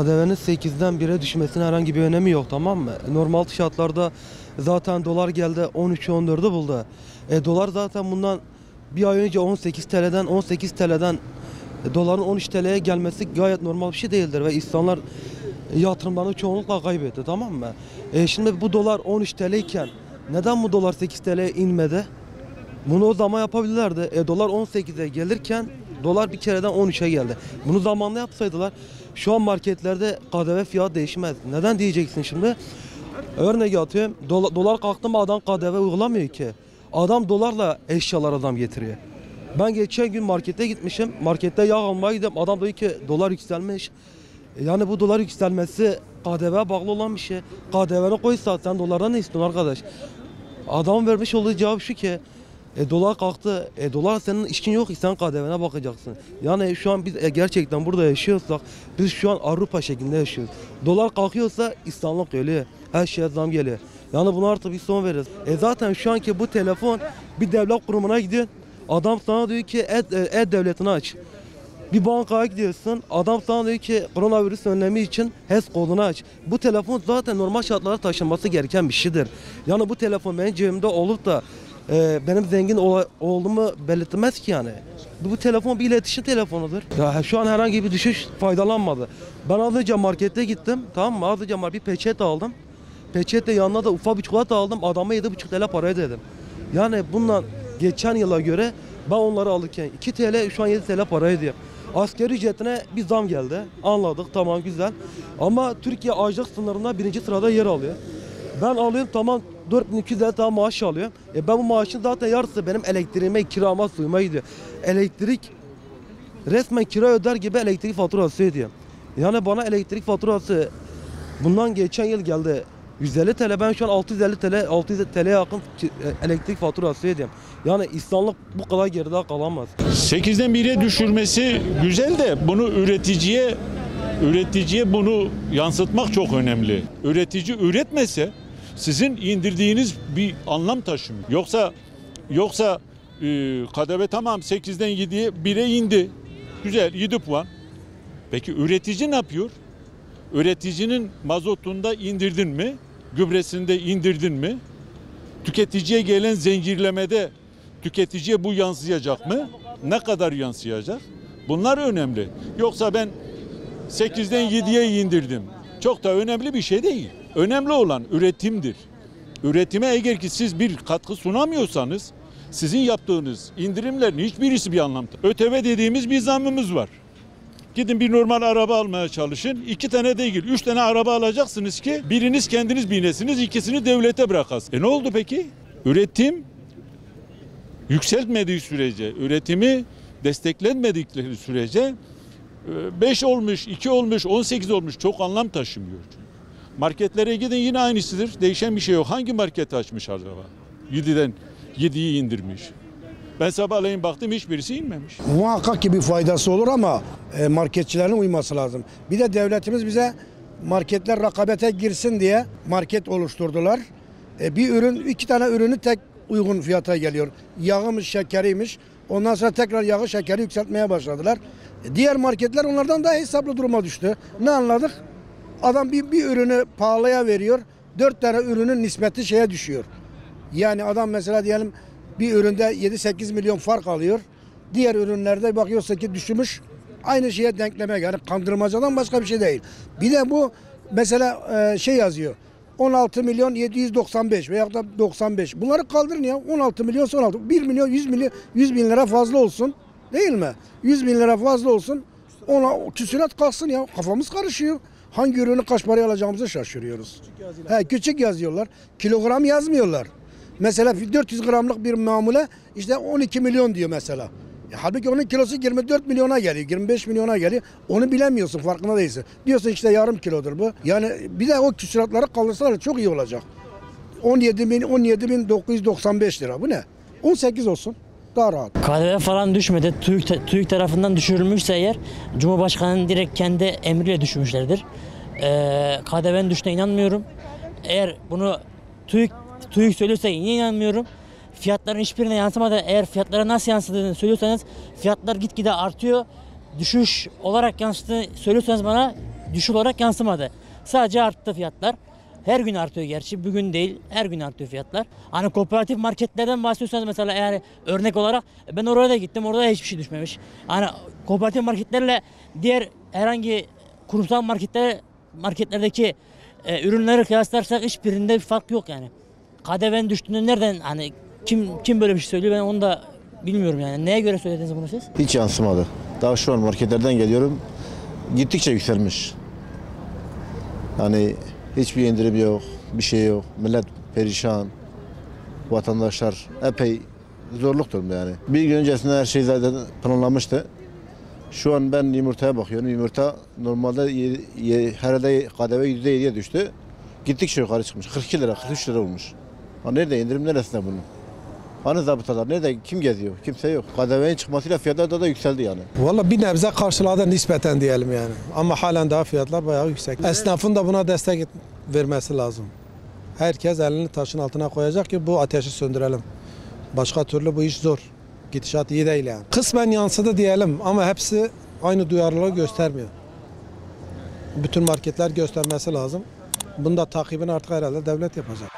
KDV'nin 8'den 1'e düşmesinin herhangi bir önemi yok, tamam mı? Normal şartlarda zaten dolar geldi 13-14'ü buldu. Dolar zaten bundan bir ay önce 18 TL'den doların 13 TL'ye gelmesi gayet normal bir şey değildir ve insanlar yatırımlarını çoğunlukla kaybetti, tamam mı? Şimdi bu dolar 13 TL iken neden bu dolar 8 TL'ye inmedi? Bunu o zaman yapabilirlerdi. Dolar 18'e gelirken dolar bir kereden 13'e geldi. Bunu zamanında yapsaydılar şu an marketlerde KDV fiyat değişmez. Neden diyeceksin şimdi? Örnek atıyorum. Dolar kalktı mı adam KDV uygulamıyor ki. Adam dolarla eşyalar adam getiriyor. Ben geçen gün markete gitmişim. Markette yağ almaya gidiyorum. Adam diyor ki dolar yükselmiş. Yani bu dolar yükselmesi KDV'ye bağlı olan bir şey. KDV'ni koysa sen dolardan ne istiyorsun arkadaş? Adam vermiş olduğu cevap şu ki dolar kalktı. Dolar senin işin yok ki sen KDV'ne bakacaksın. Yani şu an biz gerçekten burada yaşıyorsak biz şu an Avrupa şeklinde yaşıyoruz. Dolar kalkıyorsa İslamlık ölüyor. Her şeye zam geliyor. Yani buna artık bir son veririz. Zaten şu anki bu telefon bir devlet kurumuna gidiyor. Adam sana diyor ki e-devletini aç. Bir bankaya gidiyorsun, adam sana diyor ki koronavirüs önlemi için HES kodunu aç. Bu telefon zaten normal şartlarda taşınması gereken bir şeydir. Yani bu telefon benim cebimde olup da benim zengin olduğumu belirtmez ki yani. Bu telefon bir iletişim telefonudur. Ya şu an herhangi bir düşüş faydalanmadı. Ben az önce markete gittim, tamam mı? Az önce bir peçete aldım. Peçete yanına da ufak bir çikolata aldım. Adama 7,5 TL para ödedim. Yani bundan geçen yıla göre ben onları alırken 2 TL şu an 7 TL para ödüyorum. Asgari ücretine bir zam geldi. Anladık, tamam, güzel. Ama Türkiye açlık sınırında 1. sırada yer alıyor. Ben alıyorum, tamam, 4.200 TL maaş alıyorum. Ben bu maaşın zaten yarısı benim elektriğime, kirama, suyuma gidiyor. Elektrik resmen kira öder gibi elektrik faturası ödüyorum. Yani bana elektrik faturası bundan geçen yıl geldi 150 TL, ben şu an 650 TL'ye yakın elektrik faturası ödüyorum. Yani insanlık bu kadar geride kalamaz. 8'den 1'e düşürmesi güzel de bunu üreticiye bunu yansıtmak çok önemli. Üretici üretmese sizin indirdiğiniz bir anlam taşımıyor. Yoksa KDV tamam 8'den 1'e indi. Güzel, 7 puan. Peki üretici ne yapıyor? Üreticinin mazotunda indirdin mi? Gübresinde indirdin mi? Tüketiciye gelen zincirlemede tüketiciye bu yansıyacak mı? Ne kadar yansıyacak? Bunlar önemli. Yoksa ben 8'den 7'ye indirdim. Çok da önemli bir şey değil. Önemli olan üretimdir. Üretime eğer ki siz bir katkı sunamıyorsanız sizin yaptığınız indirimlerin hiçbirisi bir anlamda. ÖTV dediğimiz bir zammımız var. Gidin bir normal araba almaya çalışın. 2 tane değil, 3 tane araba alacaksınız ki biriniz kendiniz binesiniz, ikisini devlete bırakasınız. Ne oldu peki? Üretim yükseltmediği sürece, üretimi desteklenmedikleri sürece 5 olmuş, 2 olmuş, 18 olmuş çok anlam taşımıyor. Marketlere gidin yine aynısıdır. Değişen bir şey yok. Hangi market açmış acaba? 7'den 7'yi indirmiş. Ben sabahleyin baktım hiçbirisi inmemiş. Muhakkak ki bir faydası olur ama marketçilerin uyması lazım. Bir de devletimiz bize marketler rakabete girsin diye market oluşturdular. Bir ürün, 2 tane ürünü tek uygun fiyata geliyor. Yağıymış, şekeriymiş. Ondan sonra tekrar yağı, şekeri yükseltmeye başladılar. Diğer marketler onlardan daha hesaplı duruma düştü. Ne anladık? Adam bir ürünü pahalıya veriyor. 4 tane ürünün nispeti şeye düşüyor. Yani adam mesela diyelim bir üründe 7-8 milyon fark alıyor. Diğer ürünlerde bakıyorsa ki düşmüş. Aynı şeye denklemek, yani kandırmacadan başka bir şey değil. Bir de bu mesela şey yazıyor. 16 milyon 795 veya da 95. Bunları kaldırın ya. 16 milyon 16. 1 milyon 100 bin lira fazla olsun. Değil mi? 100 bin lira fazla olsun. Ona küsurat kalsın ya. Kafamız karışıyor. Hangi ürünü kaç paraya alacağımızı şaşırıyoruz. Küçük yazıyorlar. Kilogram yazmıyorlar. Mesela 400 gramlık bir mamule işte 12 milyon diyor mesela. Halbuki onun kilosu 24 milyona geliyor, 25 milyona geliyor. Onu bilemiyorsun, farkında değilsin. Diyorsun işte yarım kilodur bu. Yani bir de o küsuratları kaldırsalar çok iyi olacak. 17.995 lira bu ne? 18 olsun. Daha rahat. KDV falan düşmedi. TÜİK tarafından düşürülmüşse eğer Cumhurbaşkanı'nın direkt kendi emriyle düşürmüşlerdir. KDV'nin düştüğüne inanmıyorum. Eğer bunu TÜİK söylüyorsa yine inanmıyorum. Fiyatların hiçbirine yansımadı. Eğer fiyatlara nasıl yansıdığını söylüyorsanız fiyatlar gitgide artıyor. Düşüş olarak yansıdığını söylüyorsanız bana düşük olarak yansımadı. Sadece arttı fiyatlar. Her gün artıyor gerçi. Bugün değil, her gün artıyor fiyatlar. Hani kooperatif marketlerden bahsediyorsanız mesela, yani örnek olarak ben oraya da gittim. Orada da hiçbir şey düşmemiş. Hani kooperatif marketlerle diğer herhangi kurumsal marketlerdeki ürünleri kıyaslarsak hiçbirinde bir fark yok yani. KDV'nin düştüğünü nereden, hani kim böyle bir şey söylüyor, ben onu da bilmiyorum yani. Neye göre söylediniz bunu siz? Hiç yansımadı. Daha şu an marketlerden geliyorum. Gittikçe yükselmiş. Yani hiçbir indirim yok, bir şey yok. Millet perişan. Vatandaşlar epey zorluk durumda yani. Bir gün öncesinde her şey zaten planlanmıştı. Şu an ben yumurtaya bakıyorum. Yumurta normalde herhalde KDV %7'ye düştü. Gittikçe yukarı çıkmış. 42 lira, 43 lira olmuş. Ha nerede indirim, neresinde bunun? Hani zabıtalar nerede, kim geziyor? Kimse yok. KDV'nin çıkmasıyla fiyatlar da yükseldi yani. Valla bir nebze karşıladı nispeten diyelim yani. Ama halen daha fiyatlar bayağı yüksek. Esnafın da buna destek vermesi lazım. Herkes elini taşın altına koyacak ki bu ateşi söndürelim. Başka türlü bu iş zor. Gidişat iyi değil yani. Kısmen yansıdı diyelim ama hepsi aynı duyarlılığı göstermiyor. Bütün marketler göstermesi lazım. Bunda takibini artık herhalde devlet yapacak.